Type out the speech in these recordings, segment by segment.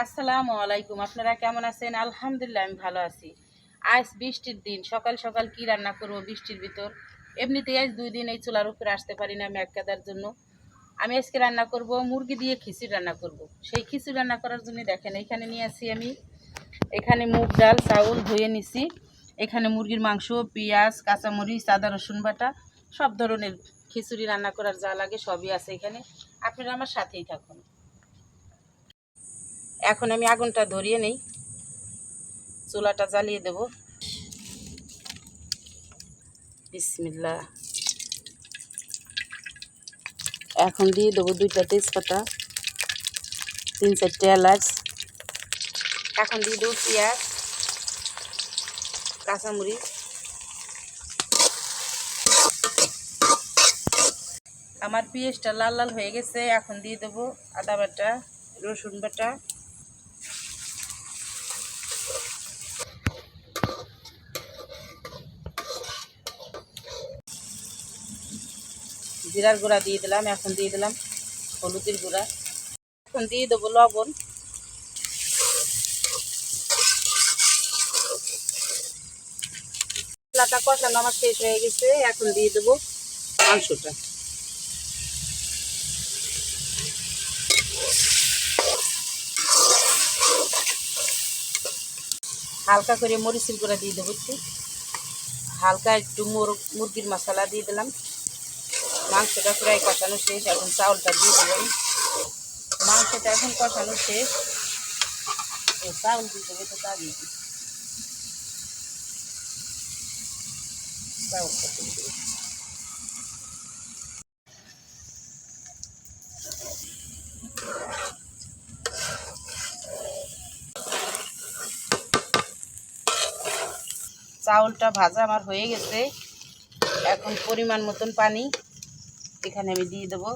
আসসালামু আলাইকুম। আপনারা কেমন আছেন? আলহামদুলিল্লাহ আমি ভালো আছি। আজ বৃষ্টির দিন, সকাল সকাল কি রান্না করব বৃষ্টির ভিতর? এমনিতেই আজ 2 দিন এই চুলার উপরে আসতে পারি না মেঘকাদার জন্য। আমি আজকে রান্না করব মুরগি দিয়ে খিচুড়ি রান্না করব। সেই খিচুড়ি রান্না করার জন্য দেখেন এখানে নিয়ে আসি আমি, এখানে মুগ ডাল চাউল ধুয়ে নিছি, এখানে মুরগির মাংস, পেঁয়াজ, কাঁচামরিচ, আদা রসুন বাটা, সব ধরনের খিচুড়ি রান্না করার যা লাগে সবই আছে এখানে। আপনারা আমার সাথেই থাকুন। এখন আমি আগুনটা ধরিয়ে নেই, চুলাটা জ্বালিয়ে দেব। বিসমিল্লাহ। এখন দিয়ে দেবো 2টা তেজপাতা, 3-4টে এলাচ। এখন দিয়ে দেবো পেঁয়াজ, কাঁচামরিচ। আমার পেঁয়াজটা লাল লাল হয়ে গেছে। এখন দিয়ে দেবো আদা বাটা, রসুন বাটা, জিরার গুঁড়া দিয়ে দিলাম। এখন দিয়ে দিলাম হলুদের গুঁড়া। এখন দিয়ে দেবো লবণ। মশলাটা কষানো আমার শেষ হয়ে গেছে। এখন দিয়ে দেবো মাংসটা। হালকা করে মরিচের গুঁড়া দিয়ে দেবো একটু, হালকা একটু মুরগির মশলা দিয়ে দিলাম। মাংসটা প্রায় কষানো শেষ। এখন চাউলটা দিয়ে দেবেন। মাংসটা এখন কষানো শেষ, চাউল দিয়ে দেবে। তো তা দিয়ে চাউলটা দিয়ে দেবে। চাউলটা ভাজা আমার হয়ে গেছে। এখন পরিমাণ মতন পানি এখানে আমি দিয়ে দেবো।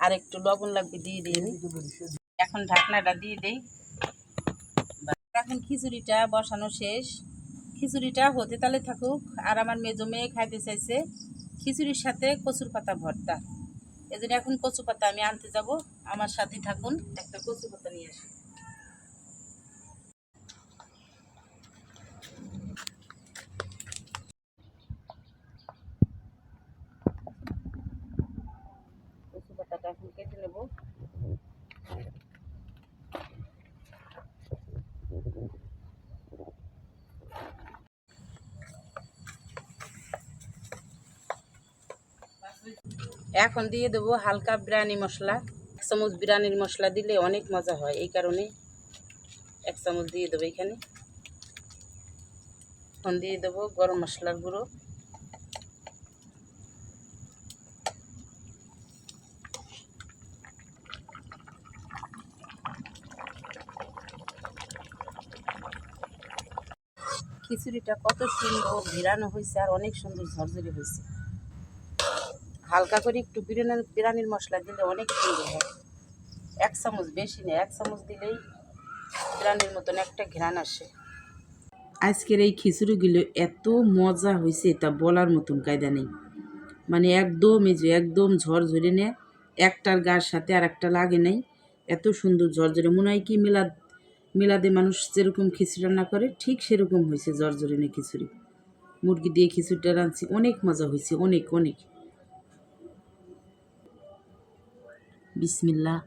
আর একটু লবণ লাগবে, দিয়ে দিই। এখন ঢাকনাটা দিয়ে দিই। এখন খিচুড়িটা বসানো শেষ। খিচুড়িটা হতে তালে থাকুক। আর আমার মেজো মেয়ে খাইতে চাইছে খিচুড়ির সাথে কচুর পাতা ভর্তা। এই জন্য এখন কচু পাতা আমি আনতে যাব। আমার সাথে থাকুন, একটা কচু পাতা নিয়ে আসি। কচু পাতাটা এখন কেটে নেব। এখন দিয়ে দেবো হালকা বিরিয়ানি মশলা। 1 চামচ বিরিয়ানির মশলা দিলে অনেক মজা হয়, এই কারণে 1 চামচ দিয়ে দেবো এখানে। এখন দিয়ে দেবো গরম মশলার গুঁড়ো। খিচুড়িটা কত সুন্দর ভিড়ানো হয়েছে, আর অনেক সুন্দর ঝরঝরে হয়েছে। হালকা করে একটু বিরিয়ানির মশলা দিলে অনেক সুন্দর হয়। 1 চামচ, বেশি নেই, 1 চামচ দিলেই বিরিয়ানির মতন একটা ঘ্রাণ আসে। আজকের এই খিচুড়িগুলো এত মজা হয়েছে তা বলার মতন কায়দা নেই। মানে একদম ঝরঝরে নেয়, একটার গার সাথে আর একটা লাগে নাই। এত সুন্দর ঝরঝরে, মনে হয় কি মিলাদে মানুষ যেরকম খিচুড়ি রান্না করে ঠিক সেরকম হয়েছে ঝরঝরে নে খিচুড়ি। মুরগি দিয়ে খিচুড়িটা রাঁধছি, অনেক মজা হয়েছে, অনেক অনেক। বিসমিল্লাহ।